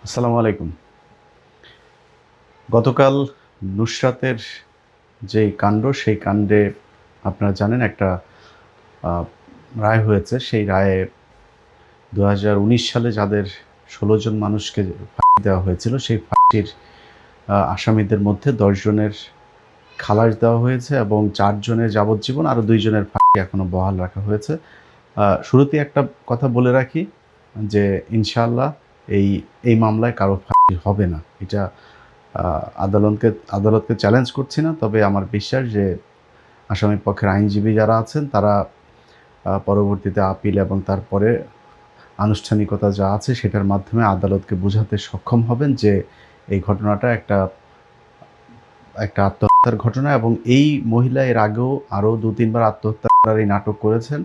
আসসালামু আলাইকুম। গতকাল নুসরাতের যে কাণ্ড, সেই কাণ্ডে আপনারা জানেন একটা আ রায় হয়েছে। সেই রায়ে ২০১৯ সালে যাদের ১৬ জন মানুষকে ফাঁসি দেওয়া হয়েছিল, সেই ফাঁসির আসামিদের মধ্যে ১০ জনের খালাস দেওয়া হয়েছে এবং ৪ জনের যাবজ্জীবন, আরও ২ জনের ফাঁসি এখনো বহাল রাখা হয়েছে। শুরুতেই একটা কথা বলে রাখি যে ইনশাআল্লাহ এই এই মামলায় কারো ফাঁসি হবে না। এটা আ আদালতকে চ্যালেঞ্জ করছি না। তবে আমার বিশ্বাস যে আসামি পক্ষের আইনজীবী যারা আছেন তারা পরবর্তীতে আপিল এবং তারপরে আনুষ্ঠানিকতা যা আছে সেটার মাধ্যমে আদালতকে বোঝাতে সক্ষম হবেন যে এই ঘটনাটা একটা আত্মহত্যার ঘটনা এবং এই মহিলা এর আগেও আরও ২-৩ বার আত্মহত্যার এই নাটক করেছেন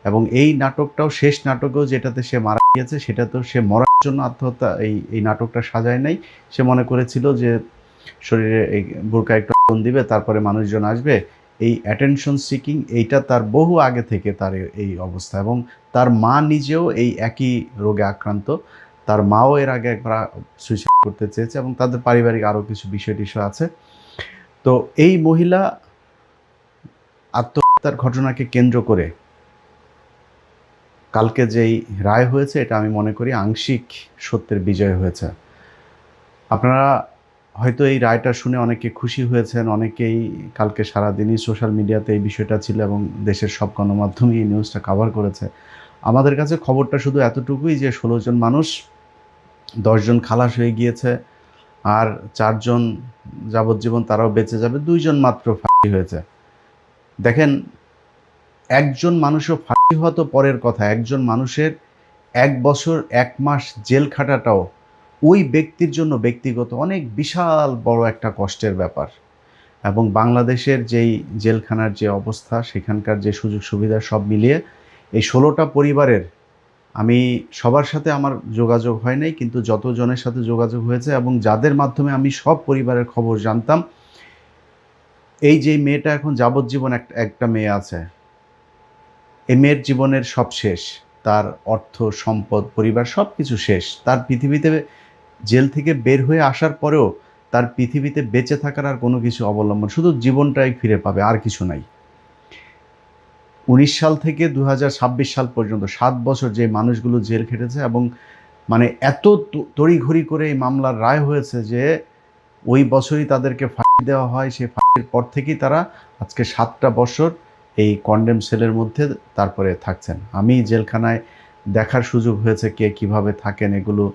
এবং এই নাটকটাও শেষ নাটকেও যেটাতে সে মারা গিয়েছে সেটাতেও সে মরার জন্য আত্মহত্যা এই নাটকটা সাজায় নাই। সে মনে করেছিল যে শরীরে এই বোরকায় একটু আগুন দিবে তারপরে মানুষজন আসবে। এই অ্যাটেনশন সিকিং এইটা তার বহু আগে থেকে তার এই অবস্থা এবং তার মা নিজেও এই একই রোগে আক্রান্ত। তার মাও এর আগে একবার সুইসাইড করতে চেয়েছে এবং তাদের পারিবারিক আরও কিছু বিষয়-টিষয় আছে। তো এই মহিলা আত্মহত্যার ঘটনাকে কেন্দ্র করে কালকে যেই রায় হয়েছে এটা আমি মনে করি আংশিক সত্যের বিজয় হয়েছে। আপনারা হয়তো এই রায়টা শুনে অনেকে খুশি হয়েছেন, অনেকেই কালকে সারাদিনই সোশ্যাল মিডিয়াতে এই বিষয়টা ছিল এবং দেশের সব গণমাধ্যমে এই নিউজটা কভার করেছে। আমাদের কাছে খবরটা শুধু এতটুকুই যে ১৬ জন মানুষ, ১০ জন খালাস হয়ে গিয়েছে, আর ৪ জন যাবজ্জীবন তারাও বেঁচে যাবে, ২ জন মাত্র ফাঁসি হয়েছে। দেখেন, একজন মানুষও ফাঁসি হওয়া তো পরের কথা, একজন মানুষের ১ বছর ১ মাস জেল খাটাটাও ওই ব্যক্তির জন্য ব্যক্তিগত অনেক বিশাল বড় একটা কষ্টের ব্যাপার এবং বাংলাদেশের যেই জেলখানার যে অবস্থা, সেখানকার যে সুযোগ সুবিধা সব মিলিয়ে এই ১৬টা পরিবারের আমি সবার সাথে আমার যোগাযোগ হয় নাই, কিন্তু যতজনের সাথে যোগাযোগ হয়েছে এবং যাদের মাধ্যমে আমি সব পরিবারের খবর জানতাম, এই যে মেয়েটা এখন যাবজ্জীবন একটা মেয়ে আছে, এই মেয়ের জীবনের সব শেষ। তার অর্থ, সম্পদ, পরিবার সবকিছু শেষ। তার পৃথিবীতে জেল থেকে বের হয়ে আসার পরেও তার পৃথিবীতে বেঁচে থাকার আর কোনো কিছু অবলম্বন, শুধু জীবনটাই ফিরে পাবে, আর কিছু নাই। ১৯ সাল থেকে ২০২৬ সাল পর্যন্ত ৭ বছর যে মানুষগুলো জেল খেটেছে এবং মানে এত তড়িঘড়ি করে এই মামলার রায় হয়েছে যে ওই বছরই তাদেরকে ফাঁসি দেওয়া হয়। সেই ফাঁসির পর থেকেই তারা আজকে ৭টা বছর এই কনডেম সেলের মধ্যে তারপরে থাকছেন। আমি জেলখানায় দেখার সুযোগ হয়েছে কে কীভাবে থাকেন এগুলো।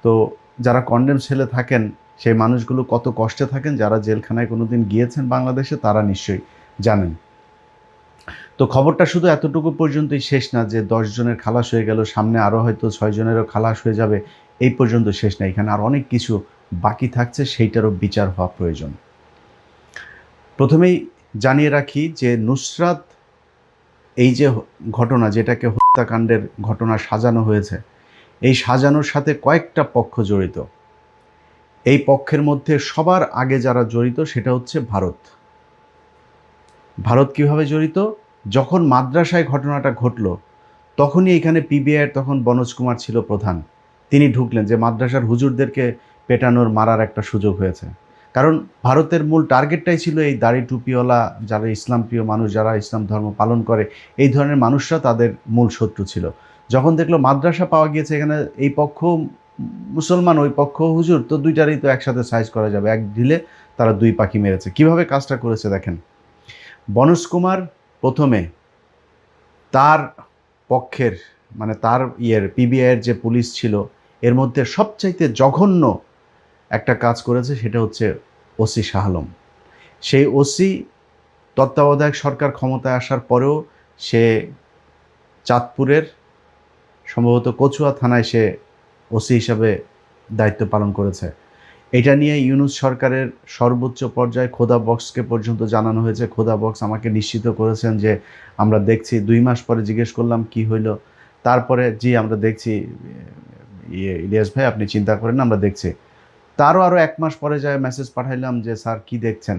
তো যারা কনডেম সেলে থাকেন সেই মানুষগুলো কত কষ্টে থাকেন, যারা জেলখানায় কোনোদিন গিয়েছেন বাংলাদেশে তারা নিশ্চয়ই জানেন। তো খবরটা শুধু এতটুকু পর্যন্তই শেষ না যে ১০ জনের খালাস হয়ে গেল, সামনে আরও হয়তো ৬ জনেরও খালাস হয়ে যাবে, এই পর্যন্ত শেষ না। এখানে আর অনেক কিছু বাকি থাকছে, সেইটারও বিচার হওয়া প্রয়োজন। প্রথমেই জানিয়ে রাখি যে নুসরাত এই যে ঘটনা, যেটাকে হত্যাকাণ্ডের ঘটনা সাজানো হয়েছে, এই সাজানোর সাথে কয়েকটা পক্ষ জড়িত। এই পক্ষের মধ্যে সবার আগে যারা জড়িত সেটা হচ্ছে ভারত। ভারত কীভাবে জড়িত? যখন মাদ্রাসায় ঘটনাটা ঘটল তখনই এখানে পিবিআইয়ের তখন বনোজ কুমার ছিল প্রধান। তিনি ঢুকলেন যে মাদ্রাসার হুজুরদেরকে পেটানোর, মারার একটা সুযোগ হয়েছে। কারণ ভারতের মূল টার্গেটটাই ছিল এই দাড়ি টুপিওয়ালা যারা ইসলামপ্রিয় মানুষ, যারা ইসলাম ধর্ম পালন করে, এই ধরনের মানুষরা তাদের মূল শত্রু ছিল। যখন দেখলো মাদ্রাসা পাওয়া গিয়েছে, এখানে এই পক্ষ মুসলমান, ওই পক্ষ হুজুর, তো দুইটারই তো একসাথে সাইজ করা যাবে, এক ঢিলে তারা ২ পাখি মেরেছে। কিভাবে কাজটা করেছে দেখেন। বনোজ কুমার প্রথমে তার পক্ষের, মানে তার পিবিআইয়ের যে পুলিশ ছিল এর মধ্যে সবচাইতে জঘন্য একটা কাজ করেছে, সেটা হচ্ছে ওসি শাহ আলম। সেই ওসি তত্ত্বাবধায়ক সরকার ক্ষমতায় আসার পরেও সে চাঁদপুরের সম্ভবত কচুয়া থানায় সে ওসি হিসাবে দায়িত্ব পালন করেছে। এটা নিয়ে ইউনূস সরকারের সর্বোচ্চ পর্যায়ে খোদা বক্সকে পর্যন্ত জানানো হয়েছে। খোদা বক্স আমাকে নিশ্চিত করেছেন যে আমরা দেখছি। ২ মাস পরে জিজ্ঞেস করলাম কি হইল, তারপরে জি আমরা দেখছি, ইলিয়াস ভাই আপনি চিন্তা করেন না, আমরা দেখছি। তারও আরও ১ মাস পরে যায় মেসেজ পাঠাইলাম যে স্যার কি দেখছেন।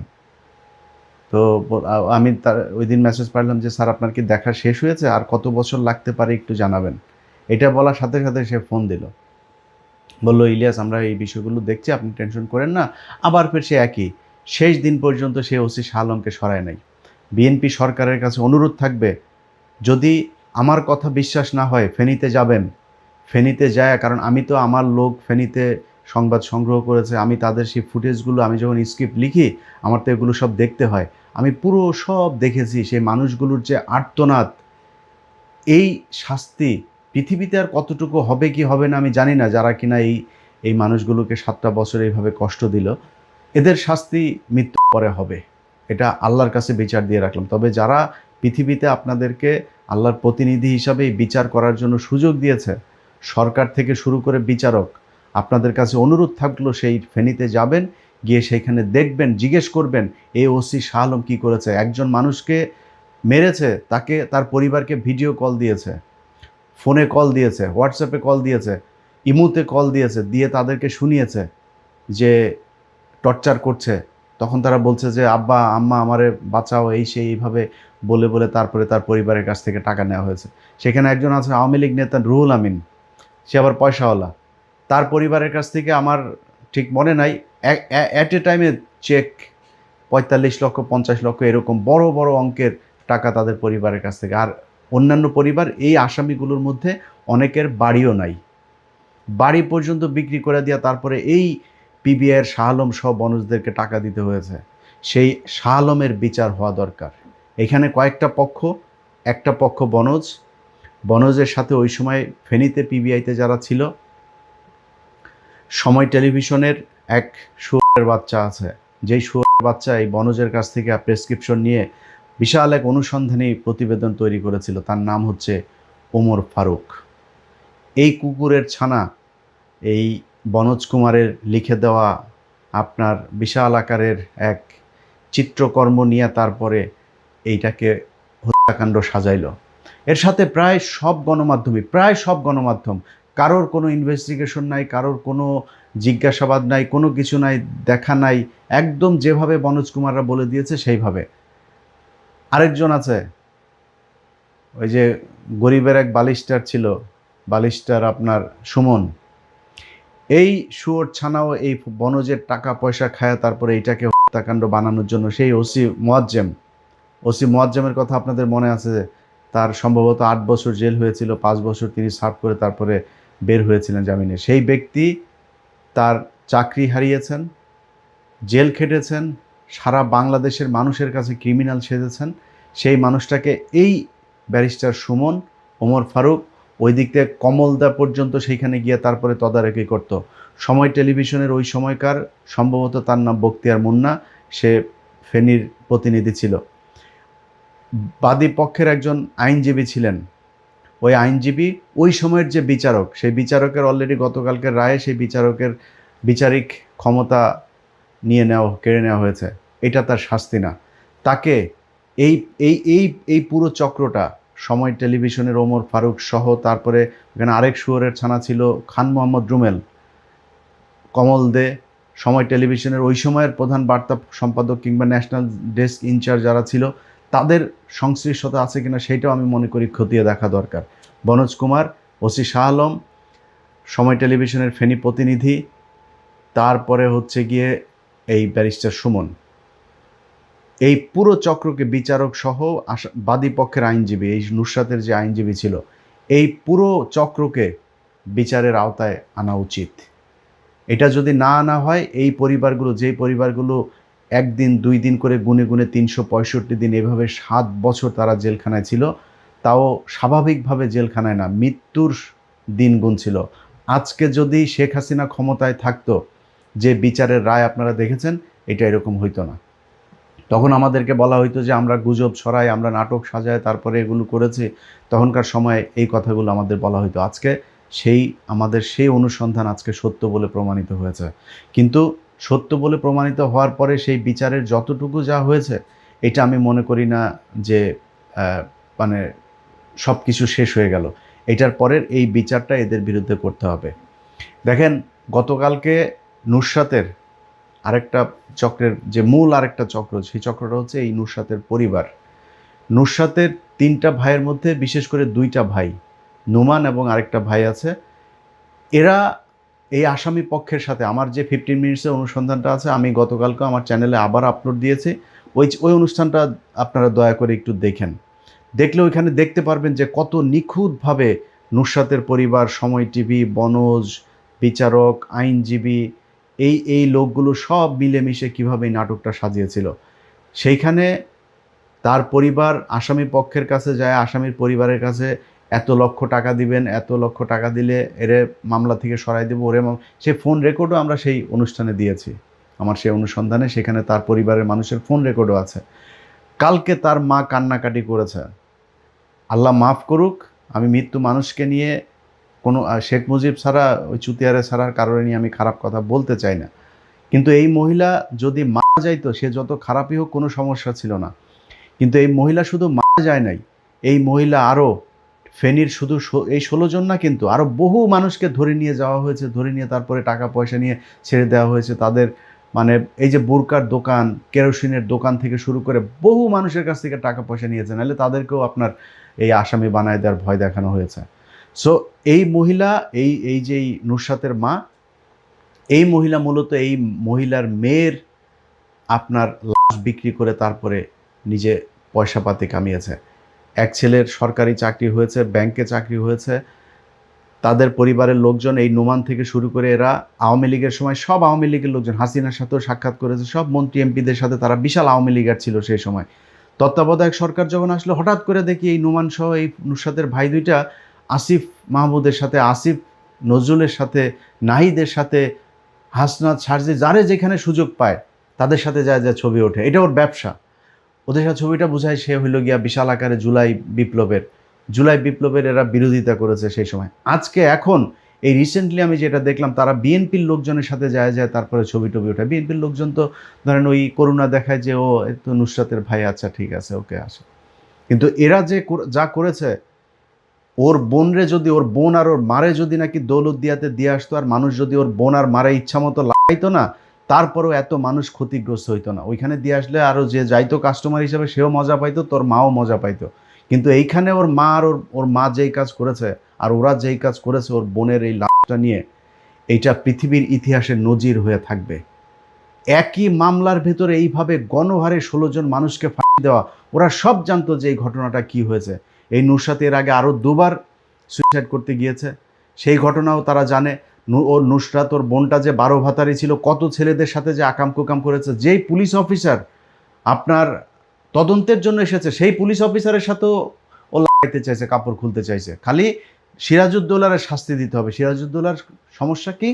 তো আমি তার ওই দিন মেসেজ পাঠালাম যে স্যার আপনার কি দেখা শেষ হয়েছে, আর কত বছর লাগতে পারে একটু জানাবেন। এটা বলার সাথে সাথে সে ফোন দিল। বললো ইলিয়াস আমরা এই বিষয়গুলো দেখছি, আপনি টেনশন করেন না। আবার ফের সে একই, শেষ দিন পর্যন্ত সে ওসি শাহ আলমকে সরায় নাই। বিএনপি সরকারের কাছে অনুরোধ থাকবে, যদি আমার কথা বিশ্বাস না হয় ফেনীতে যাবেন, ফেনীতে যায়, কারণ আমি তো আমার লোক ফেনীতে সংবাদ সংগ্রহ করেছে, আমি তাদের সেই ফুটেজগুলো, আমি যখন স্ক্রিপ্ট লিখি আমার তো এগুলো সব দেখতে হয়, আমি পুরো সব দেখেছি। সেই মানুষগুলোর যে আর্তনাদ, এই শাস্তি পৃথিবীতে আর কতটুকু হবে কি হবে না আমি জানি না, যারা কিনা এই এই মানুষগুলোকে 7টা বছর এইভাবে কষ্ট দিল, এদের শাস্তি মৃত্যুর পরে হবে, এটা আল্লাহর কাছে বিচার দিয়ে রাখলাম। তবে যারা পৃথিবীতে আপনাদেরকে আল্লাহর প্রতিনিধি হিসাবে এই বিচার করার জন্য সুযোগ দিয়েছে, সরকার থেকে শুরু করে বিচারক, আপনাদের কাছে অনুরোধ থাকলো সেই ফেনীতে যাবেন, গিয়ে সেইখানে দেখবেন, জিজ্ঞেস করবেন এই ওসি শাহ আলম কী করেছে। একজন মানুষকে মেরেছে, তাকে তার পরিবারকে ভিডিও কল দিয়েছে, ফোনে কল দিয়েছে, হোয়াটসঅ্যাপে কল দিয়েছে, ইমুতে কল দিয়েছে, দিয়ে তাদেরকে শুনিয়েছে যে টর্চার করছে। তখন তারা বলছে যে আব্বা আম্মা আমারে বাঁচাও, এই সেই এইভাবে বলে বলে তারপরে তার পরিবারের কাছ থেকে টাকা নেওয়া হয়েছে। সেখানে একজন আছে আওয়ামী লীগ নেতা রুহুল আমিন, সে আবার পয়সাওয়ালা, তার পরিবারের কাছ থেকে আমার ঠিক মনে নাই, অ্যাট এ টাইমে চেক 45 লক্ষ 50 লক্ষ এরকম বড় বড় অঙ্কের টাকা তাদের পরিবারের কাছ থেকে। আর অন্যান্য পরিবার, এই আসামিগুলোর মধ্যে অনেকের বাড়িও নাই, বাড়ি পর্যন্ত বিক্রি করে দেওয়া, তারপরে এই পিবিআইয়ের শাহ আলম সহ বনজদেরকে টাকা দিতে হয়েছে। সেই শাহ আলমের বিচার হওয়া দরকার। এখানে কয়েকটা পক্ষ, একটা পক্ষ বনজ, বনজের সাথে ওই সময় ফেনীতে পিবিআইতে যারা ছিল, সময় টেলিভিশনের এক শুয়োরের বাচ্চা আছে, যেই শুয়োরের বাচ্চা এই বনজের কাছ থেকে প্রেসক্রিপশন নিয়ে বিশাল এক অনুসন্ধানী প্রতিবেদন তৈরি করেছিল, তার নাম হচ্ছে ওমর ফারুক। এই কুকুরের ছানা এই বনোজ কুমারের লিখে দেওয়া আপনার বিশাল আকারের এক চিত্রকর্ম নিয়ে তারপরে এইটাকে হত্যাকাণ্ড সাজাইল। এর সাথে প্রায় সব গণমাধ্যম, কারোর কোনো ইনভেস্টিগেশন নাই, কারোর কোনো জিজ্ঞাসাবাদ নাই, কোনো কিছু নাই, দেখা নাই, একদম যেভাবে বনোজ কুমাররা বলে দিয়েছে সেইভাবে। আরেকজন আছে, ওই যে গরিবের এক বালিস্টার ছিল, বালিস্টার আপনার সুমন, এই শুয়োর ছানাও এই বনজের টাকা পয়সা খায় তারপরে এইটাকে হত্যাকাণ্ড বানানোর জন্য সেই ওসি মোয়াজ্জেমের কথা আপনাদের মনে আছে যে তার সম্ভবত 8 বছর জেল হয়েছিল, 5 বছর তিনি সার্ভ করে তারপরে বের হয়েছিলেন জামিনে। সেই ব্যক্তি তার চাকরি হারিয়েছেন, জেল খেটেছেন, সারা বাংলাদেশের মানুষের কাছে ক্রিমিনাল সেজেছেন। সেই মানুষটাকে এই ব্যারিস্টার সুমন, ওমর ফারুক ওই দিক থেকে কমলদা পর্যন্ত সেইখানে গিয়ে তারপরে তদারকি করত। সময় টেলিভিশনের ওই সময়কার সম্ভবত তার নাম বখতিয়ার মুন্না, সে ফেনীর প্রতিনিধি ছিল। বাদী পক্ষের একজন আইনজীবী ছিলেন, ওই আইনজীবী ওই সময়ের যে বিচারক, সেই বিচারকের অলরেডি গতকালকের রায়ে সেই বিচারকের বিচারিক ক্ষমতা কেড়ে নেওয়া হয়েছে। এটা তার শাস্তি না। তাকে এই এই এই এই পুরো চক্রটা, সময় টেলিভিশনের ওমর ফারুক সহ, তারপরে ওখানে আরেক শুয়োরের ছানা ছিল খান মোহাম্মদ রুমেল, কমল দে, সময় টেলিভিশনের ওই সময়ের প্রধান বার্তা সম্পাদক কিংবা ন্যাশনাল ডেস্ক ইনচার্জ যারা ছিল, তাদের সংশ্লিষ্টতা আছে কিনা সেইটাও আমি মনে করি খতিয়ে দেখা দরকার। বনোজ কুমার, ওসি শাহ আলম, সময় টেলিভিশনের ফেনী প্রতিনিধি, তারপরে হচ্ছে গিয়ে এই ব্যারিস্টার সুমন, এই পুরো চক্রকে বিচারক সহ বাদী পক্ষের আইনজীবী, এই নুসরাতের যে আইনজীবী ছিল, এই পুরো চক্রকে বিচারের আওতায় আনা উচিত। এটা যদি না আনা হয়, এই পরিবারগুলো, যেই পরিবারগুলো 1 দিন 2 দিন করে গুনে গুনে 365 দিন এভাবে 7 বছর তারা জেলখানায় ছিল, তাও স্বাভাবিকভাবে জেলখানায় না, মৃত্যুর দিন গুনছিল। আজকে যদি শেখ হাসিনা ক্ষমতায় থাকতো, যে বিচারের রায় আপনারা দেখেছেন, এটা এরকম হইতো না। তখন আমাদেরকে বলা হইতো যে আমরা গুজব ছড়াই, আমরা নাটক সাজাই, তারপরে এগুলো করেছি। তখনকার সময়ে এই কথাগুলো আমাদের বলা হইতো। আজকে আমাদের সেই অনুসন্ধান আজকে সত্য বলে প্রমাণিত হয়েছে। কিন্তু সত্য বলে প্রমাণিত হওয়ার পরে সেই বিচারের যতটুকু যা হয়েছে, এটা আমি মনে করি না যে মানে সব কিছু শেষ হয়ে গেল। এটার পরের এই বিচারটা এদের বিরুদ্ধে করতে হবে। দেখেন, গতকালকে নুসরাতের আরেকটা চক্রের যে মূল আরেকটা চক্র, সেই চক্রটা হচ্ছে এই নুসরাতের পরিবার। নুসরাতের 3টা ভাইয়ের মধ্যে বিশেষ করে 2টা ভাই, নোমান এবং আরেকটা ভাই আছে, এরা এই আসামি পক্ষের সাথে আমার যে 15 মিনিটসের অনুসন্ধানটা আছে, আমি গতকালকে আমার চ্যানেলে আবার আপলোড দিয়েছি। ওই অনুষ্ঠানটা আপনারা দয়া করে একটু দেখেন। দেখলে ওইখানে দেখতে পারবেন যে কত নিখুঁতভাবে নুসরাতের পরিবার, সময় টিভি, বনজ, বিচারক, আইনজীবী, এই লোকগুলো সব মিলেমিশে কীভাবে এই নাটকটা সাজিয়েছিল। সেইখানে তার পরিবার আসামি পক্ষের কাছে যায়, আসামির পরিবারের কাছে এত লক্ষ টাকা দিবেন, এত লক্ষ টাকা দিলে এরে মামলা থেকে সরাই দেবো, ওরে সে ফোন রেকর্ডও আমরা সেই অনুষ্ঠানে দিয়েছি। আমার সেই অনুসন্ধানে সেখানে তার পরিবারের মানুষের ফোন রেকর্ডও আছে। কালকে তার মা কান্নাকাটি করেছে। আল্লাহ মাফ করুক, আমি মৃত্যু মানুষকে নিয়ে কোনো শেখ মুজিব ছাড়া, ওই চুতিয়ারে ছাড়ার কারণে নিয়ে আমি খারাপ কথা বলতে চাই না, কিন্তু এই মহিলা যদি মারা যাইতো, সে যত খারাপই হোক কোনো সমস্যা ছিল না। কিন্তু এই মহিলা শুধু মারা যায় নাই, এই মহিলা আরও ফেনীর শুধু এই 16 জন না, কিন্তু আরও বহু মানুষকে ধরে নিয়ে যাওয়া হয়েছে, ধরে নিয়ে তারপরে টাকা পয়সা নিয়ে ছেড়ে দেওয়া হয়েছে। তাদের মানে এই যে বুরকার দোকান, কেরোসিনের দোকান থেকে শুরু করে বহু মানুষের কাছ থেকে টাকা পয়সা নিয়েছে, নাহলে তাদেরকেও আপনার এই আসামি বানায় দেওয়ার ভয় দেখানো হয়েছে। সো এই মহিলা, এই যে নুসরাতের মা, এই মহিলা মূলত এই মহিলার মেয়ের আপনার লাশ বিক্রি করে তারপরে নিজে পয়সাপাতি কামিয়েছে। এক ছেলের সরকারি চাকরি হয়েছে, ব্যাংকে চাকরি হয়েছে। তাদের পরিবারের লোকজন, এই নোমান থেকে শুরু করে এরা আওয়ামী লীগের সময় সব আওয়ামী লীগের লোকজন, হাসিনার সাথেও সাক্ষাৎ করেছে, সব মন্ত্রী এমপিদের সাথে তারা বিশাল আওয়ামী লীগার ছিল সেই সময়। তত্ত্বাবধায়ক সরকার যখন আসলো, হঠাৎ করে দেখি এই নোমান সহ এই নুসরাতের ভাই দুইটা আসিফ মাহমুদের সাথে, আসিফ নজরুলের সাথে, নাহিদের সাথে, হাসনাত, সারজি, যারে যেখানে সুযোগ পায় তাদের সাথে যায় যায় ছবি ওঠে। এটা ওর ব্যবসা। ওদের সাথে ছবিটা বোঝায় সে হইল গিয়া বিশাল আকারে জুলাই বিপ্লবের এরা বিরোধিতা করেছে সেই সময়। আজকে এখন এই রিসেন্টলি আমি যেটা দেখলাম, তারা বিএনপির লোকজনের সাথে যায় যায় তারপরে ছবি টবি ওঠে। বিএনপির লোকজন তো ধরেন ওই করুণা দেখায় যে ও তো নুসরাতের ভাই, আচ্ছা ঠিক আছে, ওকে আসে। কিন্তু এরা যে যা করেছে, ওর বোনরে যদি, ওর বোন আর ওর মারে যদি নাকি দৌলতদিয়াতে দিয়ে আসতো, আর মানুষ যদি ওর বোন আর মারে ইচ্ছা মতো লাগাইতো না, তারপরেও এত মানুষ ক্ষতিগ্রস্ত হইতো না। ওইখানে দিয়ে আসলে আরও যে যাইতো কাস্টমার হিসেবে, সেও মজা পাইতো, তোর মাও মজা পাইতো। কিন্তু এইখানে ওর মা আর ওর মা যেই কাজ করেছে, আর ওরা যেই কাজ করেছে ওর বোনের এই লাশটা নিয়ে, এইটা পৃথিবীর ইতিহাসে নজির হয়ে থাকবে। একই মামলার ভেতরে এইভাবে গণহারে 16 জন মানুষকে ফাঁসি দেওয়া, ওরা সব জানতো যে এই ঘটনাটা কি হয়েছে। এই নুসরাত এর আগে আরও দুবার সুইসাইড করতে গিয়েছে, সেই ঘটনাও তারা জানে। ওর নুসরাত, ওর বোনটা যে 12 ভাতারি ছিল, কত ছেলেদের সাথে যে আকাম কুকাম করেছে। যেই পুলিশ অফিসার আপনার তদন্তের জন্য এসেছে, সেই পুলিশ অফিসারের সাথেও ও লাগাইতে চাইছে, কাপড় খুলতে চাইছে। খালি সিরাজউদ্দৌলার শাস্তি দিতে হবে। সিরাজউদ্দৌলার সমস্যা কি?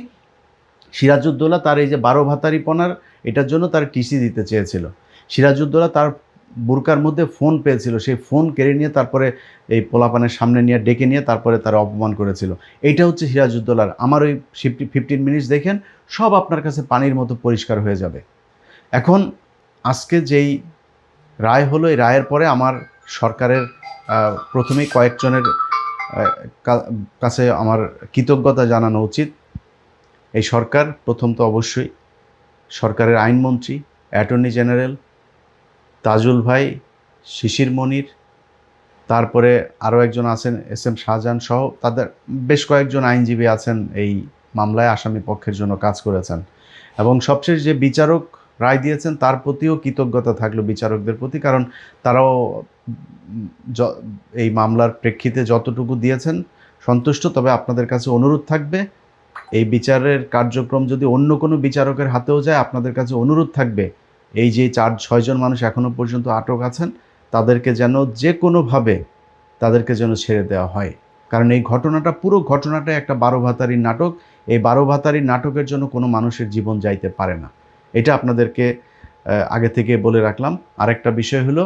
সিরাজউদ্দৌলা তার এই যে 12 ভাতারিপনার, এটার জন্য তার টিসি দিতে চেয়েছিল। সিরাজউদ্দৌলা তার বুরকার মধ্যে ফোন পেয়েছিল, সেই ফোন কেড়ে নিয়ে তারপরে এই পোলাপানের সামনে নিয়ে ডেকে নিয়ে তারপরে তারা অপমান করেছিল। এইটা হচ্ছে সিরাজউদ্দৌলার। আমার ওই 15 মিনিটস দেখেন, সব আপনার কাছে পানির মতো পরিষ্কার হয়ে যাবে। এখন আজকে যেই রায় হলো, এই রায়ের পরে আমার সরকারের প্রথমেই কয়েকজনের কাছে আমার কৃতজ্ঞতা জানানো উচিত। এই সরকার প্রথম তো অবশ্যই সরকারের আইনমন্ত্রী, অ্যাটর্নি জেনারেল তাজুল ভাই, শিশির মনির, তারপরে আরও একজন আছেন এস এম শাহজাহান সহ তাদের বেশ কয়েকজন আইনজীবী আছেন এই মামলায় আসামি পক্ষের জন্য কাজ করেছেন। এবং সবশেষ যে বিচারক রায় দিয়েছেন তার প্রতিও কৃতজ্ঞতা থাকলো বিচারকদের প্রতি, কারণ তারাও এই মামলার প্রেক্ষিতে যতটুকু দিয়েছেন সন্তুষ্ট। তবে আপনাদের কাছে অনুরোধ থাকবে, এই বিচারের কার্যক্রম যদি অন্য কোনো বিচারকের হাতেও যায়, আপনাদের কাছে অনুরোধ থাকবে, এই যে 4-6 জন মানুষ এখনও পর্যন্ত আটক আছেন, তাদেরকে যেন যে কোনোভাবে তাদেরকে যেন ছেড়ে দেওয়া হয়। কারণ এই ঘটনাটা, পুরো ঘটনাটাই একটা 12 ভাতারির নাটক। এই 12 ভাতারির নাটকের জন্য কোনো মানুষের জীবন যাইতে পারে না। এটা আপনাদেরকে আগে থেকে বলে রাখলাম। আরেকটা বিষয় হলো,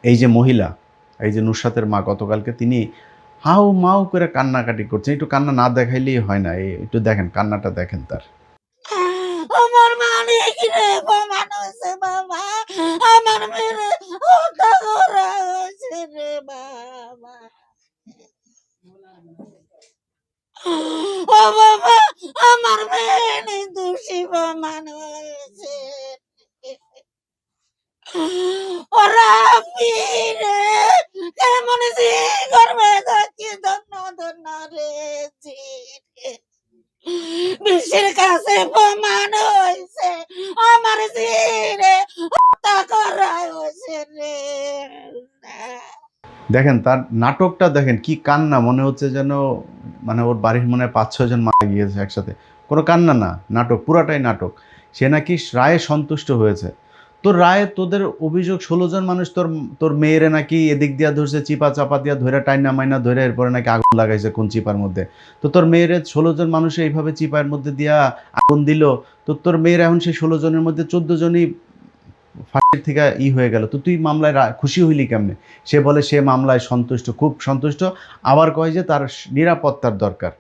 এই যে মহিলা, এই যে নুসরাতের মা, গতকালকে তিনি হাউ মাউ করে কান্নাকাটি করছেন। একটু কান্না না দেখাইলেই হয় না, একটু দেখেন, কান্নাটা দেখেন তার। আমার মালিক রে প্রমাণ হয়েছে বাবা, আমার মেয়ে হত্যা করা হয়েছে রে বাবা। ও বাবা, আমার মেয়ে নির্দোষী প্রমাণ হয়েছে। ওরা রে কেমন করবে, ধন্য ধন্য রে জি। বিশ্বের কাছে প্রমাণ হয়েছে আমার জিরে হত্যা করা হয়েছে রে। দেখেন তার নাটকটা দেখেন, কি কান্না, মনে হচ্ছে যেন মানে ওর বাড়ির মনে হয় 5-6 জন মারা গিয়েছে একসাথে। কোনো কান্না না, নাটক, পুরাটাই নাটক। সে নাকি রায়ে সন্তুষ্ট হয়েছে। তোর রায়ে তোদের অভিযোগ 16 জন মানুষ তোর তোর মেয়েরে নাকি এদিক দিয়া ধরছে, চিপা চাপা দিয়া ধরে, টাইনা মাইনা ধরে, এরপরে নাকি আগুন লাগাইছে কোন চিপার মধ্যে। তো তোর মেয়েরে 16 জন মানুষে এইভাবে চিপার মধ্যে দিয়া আগুন দিল। তো তোর মেয়ের এখন সেই 16 জনের মধ্যে 14 জনই ফাঁসির থেকে হয়ে গেল। তো তুই মামলায় খুশি হইলি কেমনে? সে বলে সে মামলায় সন্তুষ্ট, খুব সন্তুষ্ট। আবার কয় যে তার নিরাপত্তার দরকার।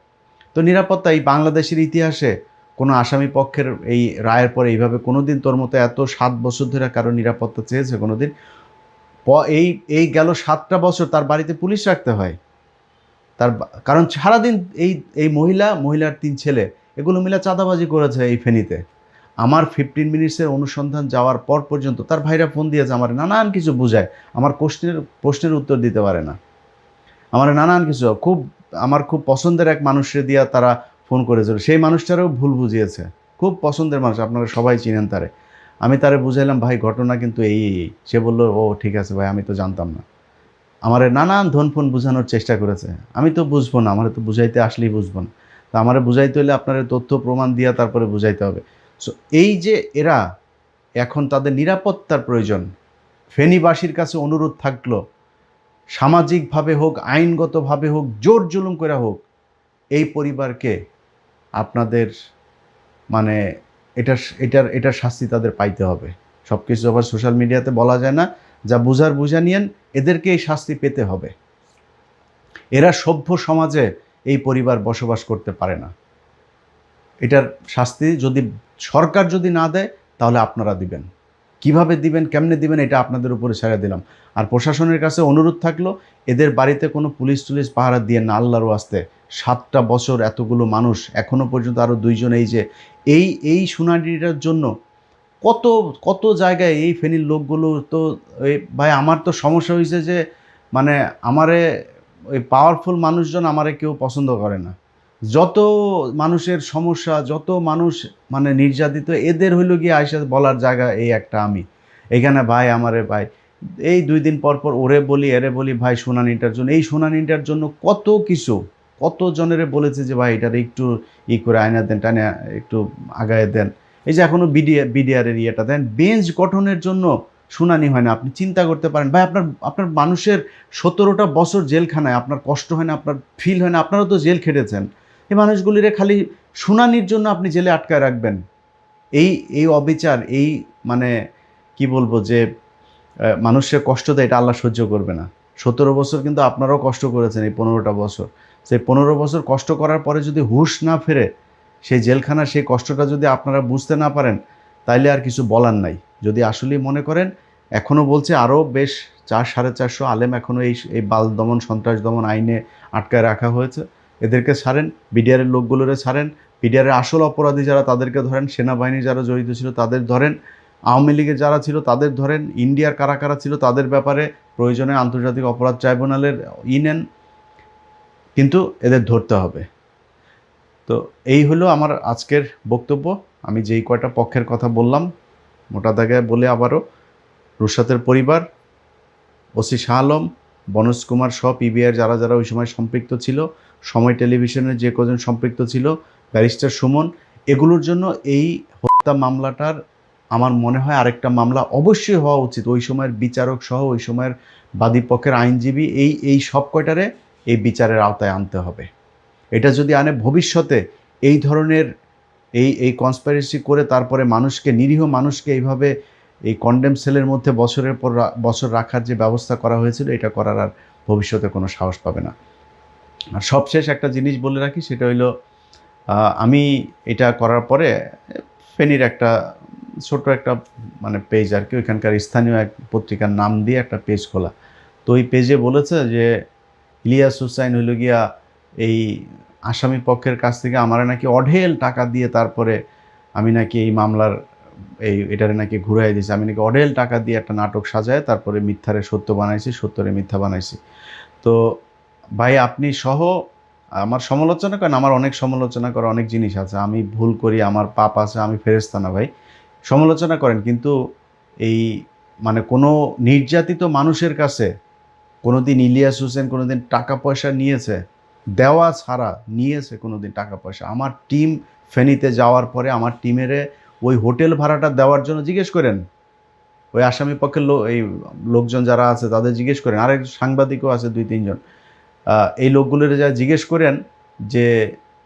তো নিরাপত্তা এই বাংলাদেশের ইতিহাসে কোনো আসামি পক্ষের এই রায়ের পরে এইভাবে কোনোদিন তোর মতো এত 7 বছর ধরে কারো নিরাপত্তা চেয়েছে কোনোদিন? এই এই গেল 7টা বছর তার বাড়িতে পুলিশ রাখতে হয়। কারণ সারাদিন এই এই মহিলার 3 ছেলে এগুলো মিলে চাঁদাবাজি করেছে এই ফেনীতে। আমার 15 মিনিটসের অনুসন্ধান যাওয়ার পর পর্যন্ত তার ভাইরা ফোন দিয়েছে আমার, নানান কিছু বুঝায়, আমার প্রশ্নের উত্তর দিতে পারে না। আমার নানান কিছু আমার খুব পছন্দের এক মানুষকে দিয়া তারা ফোন করেছিল, সেই মানুষটারও ভুল বুঝিয়েছে। খুব পছন্দের মানুষ, আপনারা সবাই চিনেন তারে। আমি তারে বুঝাইলাম ভাই ঘটনা কিন্তু এই এই এই। সে বলল ও ঠিক আছে ভাই, আমি তো জানতাম না। আমারে নানান ধন ফোন বুঝানোর চেষ্টা করেছে। আমি তো বুঝবো না, আমারে তো বুঝাইতে আসলেই বুঝবো না। তো আমারে বুঝাইতে হলে আপনার তথ্য প্রমাণ দিয়া তারপরে বুঝাইতে হবে। সো এই যে এরা এখন তাদের নিরাপত্তার প্রয়োজন, ফেনীবাসীর কাছে অনুরোধ থাকলো, সামাজিকভাবে হোক, আইনগতভাবে হোক, জোর জুলুম করে হোক, এই পরিবারকে আপনাদের মানে এটার শাস্তি তাদের পাইতে হবে। সব কিছু আবার সোশ্যাল মিডিয়াতে বলা যায় না, যা বুঝার বুঝা নিয়েন, এদেরকে এই শাস্তি পেতে হবে। এরা সভ্য সমাজে এই পরিবার বসবাস করতে পারে না। এটার শাস্তি যদি সরকার যদি না দেয় তাহলে আপনারা দিবেন। কিভাবে দিবেন, কেমনে দিবেন, এটা আপনাদের উপরে ছেড়ে দিলাম। আর প্রশাসনের কাছে অনুরোধ থাকলো, এদের বাড়িতে কোনো পুলিশ টুলিশ পাহারা দিয়ে না, আল্লাহর ওয়াস্তে। 7টা বছর এতগুলো মানুষ, এখনও পর্যন্ত আরও 2 জন এই যে এই শুনানিটার জন্য কত কত জায়গায় এই ফেনীর লোকগুলো তো এই ভাই, আমার তো সমস্যা হয়েছে যে মানে আমারে ওই পাওয়ারফুল মানুষজন আমারে কেউ পছন্দ করে না। যত মানুষের সমস্যা, যত মানুষ মানে নির্যাতিত, এদের হইল গিয়ে আইসা বলার জায়গা এই একটা আমি। এখানে ভাই আমারে ভাই এই 2 দিন পর পর ওরে বলি এরে বলি ভাই শুনানিটার জন্য, এই শুনানিটার জন্য কত কিছু, কত জনেরে বলেছে যে ভাই এটার একটু করে আয়না দেন, টানে একটু আগায় দেন। এই যে এখনও বিডিআরের ইয়েটা দেন, বেঞ্চ গঠনের জন্য শুনানি হয় না। আপনি চিন্তা করতে পারেন ভাই, আপনার মানুষের 17টা বছর জেলখানায়, আপনার কষ্ট হয় না, আপনার ফিল হয় না? আপনারাও তো জেল খেটেছেন। এই মানুষগুলিরে খালি শুনানির জন্য আপনি জেলে আটকায় রাখবেন? এই অবিচার, এই মানে কি বলবো যে মানুষের কষ্ট দেয়, এটা আল্লাহ সহ্য করবে না। 17 বছর কিন্তু আপনারাও কষ্ট করেছেন, এই 15টা বছর। সেই 15 বছর কষ্ট করার পরে যদি হুঁশ না ফেরে, সেই জেলখানার সেই কষ্টটা যদি আপনারা বুঝতে না পারেন, তাইলে আর কিছু বলার নাই। যদি আসলেই মনে করেন, এখনও বলছে আরও বেশ 400-450 আলেম এখনও এই বাল দমন সন্ত্রাস দমন আইনে আটকায় রাখা হয়েছে। এদেরকে ছাড়েন, বিডিআরের লোকগুলোরে ছাড়েন, বিডিআরের আসল অপরাধী যারা তাদেরকে ধরেন, সেনাবাহিনী যারা জড়িত ছিল তাদের ধরেন, আওয়ামী লীগের যারা ছিল তাদের ধরেন, ইন্ডিয়ার কারা কারা ছিল তাদের ব্যাপারে প্রয়োজনে আন্তর্জাতিক অপরাধ ট্রাইব্যুনালের নেন, কিন্তু এদের ধরতে হবে। তো এই হলো আমার আজকের বক্তব্য। আমি যেই কয়টা পক্ষের কথা বললাম মোটা দাগে বলে আবারও, রুশাতের পরিবার, ওসি শাহ আলম, বনোজ কুমার সহ পিবিআর যারা যারা ওই সময় সম্পৃক্ত ছিল, সময় টেলিভিশনের যে কজন সম্পৃক্ত ছিল, ব্যারিস্টার সুমন, এগুলোর জন্য এই হত্যা মামলাটার আমার মনে হয় আরেকটা মামলা অবশ্যই হওয়া উচিত। ওই সময়ের বিচারক সহ ওই সময়ের বাদীপক্ষের আইনজীবী এই সব কয়টারে এই বিচারের আওতায় আনতে হবে। এটা যদি আনে, ভবিষ্যতে এই ধরনের এই কনস্পাইরেসি করে তারপরে মানুষকে, নিরীহ মানুষকে এইভাবে এই কন্ডেম সেলের মধ্যে বছরের পর বছর রাখার যে ব্যবস্থা করা হয়েছিল, এটা করার আর ভবিষ্যতে কোনো সাহস পাবে না। আর সবশেষ একটা জিনিস বলে রাখি, সেটা হইলো আমি এটা করার পরে ফেনীর একটা ছোট একটা মানে পেজ আর কি, ওইখানকার স্থানীয় এক পত্রিকার নাম দিয়ে একটা পেজ খোলা। তো ওই পেজে বলেছে যে ইলিয়াস হুসাইন হইল গিয়া এই আসামি পক্ষের কাছ থেকে আমার নাকি অঢেল টাকা দিয়ে তারপরে আমি নাকি এই মামলার এটারে নাকি ঘুরাই দিয়েছি, আমি নাকি অঢেল টাকা দিয়ে একটা নাটক সাজায় তারপরে মিথ্যারে সত্য বানাইছি, সত্যরে মিথ্যা বানাইছি। তো ভাই আপনি সহ আমার সমালোচনা করেন, আমার অনেক সমালোচনা করা অনেক জিনিস আছে, আমি ভুল করি, আমার পাপ আছে, আমি ফেরেশতা না ভাই। সমালোচনা করেন, কিন্তু এই মানে কোনো নির্যাতিত মানুষের কাছে কোনোদিন ইলিয়াস হোসেন কোনোদিন টাকা পয়সা নিয়েছে? দেওয়া ছাড়া নিয়েছে কোনোদিন টাকা পয়সা? আমার টিম ফেনীতে যাওয়ার পরে আমার টিমেরে ওই হোটেল ভাড়াটা দেওয়ার জন্য জিজ্ঞেস করেন, ওই আসামি পক্ষের এই লোকজন যারা আছে তাদের জিজ্ঞেস করেন, আরেক সাংবাদিকও আছে 2-3 জন, এই লোকগুলোর যা জিজ্ঞেস করেন যে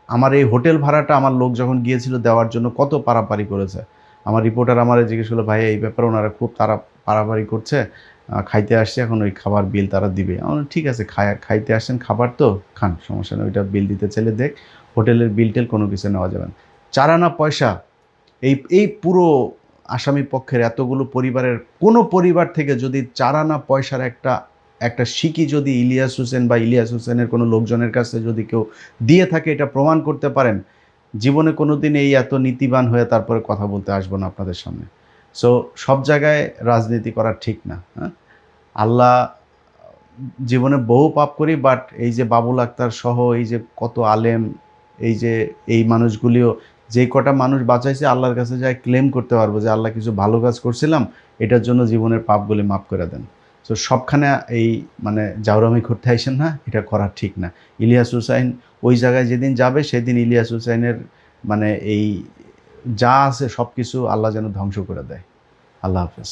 আমার এই হোটেল ভাড়াটা আমার লোক যখন গিয়েছিল দেওয়ার জন্য কত পারাপারি করেছে। আমার রিপোর্টার আমারে জিজ্ঞেস করলো, ভাই এই ব্যাপারে ওনারা খুব তারা পারাপারি করছে, খাইতে আসছে, এখন ওই খাবার বিল তারা দিবে। আমার বললাম, ঠিক আছে, খাইতে আসছেন খাবার তো খান, সমস্যা নেই, ওইটা বিল দিতে চাইলে দেখ, হোটেলের বিল টেল কোনো কিছু নেওয়া যাবে না। 4 আনা পয়সা এই এই পুরো আসামি পক্ষের এতগুলো পরিবারের কোনো পরিবার থেকে যদি 4 আনা পয়সার একটা একটা সিকি যদি ইলিয়াস হোসেন বা ইলিয়াস হোসেনের কোনো লোকজনের কাছে যদি কেউ দিয়ে থাকে, এটা প্রমাণ করতে পারেন, জীবনে কোনো দিন এই এত নীতিবান হয়ে তারপরে কথা বলতে আসবো না আপনাদের সামনে। সো সব জায়গায় রাজনীতি করা ঠিক না। হ্যাঁ, আল্লাহ, জীবনে বহু পাপ করি, বাট এই যে বাবুল আক্তার সহ এই যে কত আলেম, এই যে এই মানুষগুলিও, যে কটা মানুষ বাঁচাইছে, আল্লাহর কাছে যায় ক্লেম করতে পারবো যে আল্লাহ কিছু ভালো কাজ করছিলাম, এটার জন্য জীবনের পাপগুলি মাফ করে দেন। সো সবখানে এই মানে জাউরামি করতে আইসেন না, এটা করা ঠিক না। ইলিয়াস হুসাইন ওই জায়গায় যেদিন যাবে সেদিন ইলিয়াস হুসাইনের মানে এই যা আছে সব কিছু আল্লাহ যেন ধ্বংস করে দেয়। আল্লাহ হাফেজ।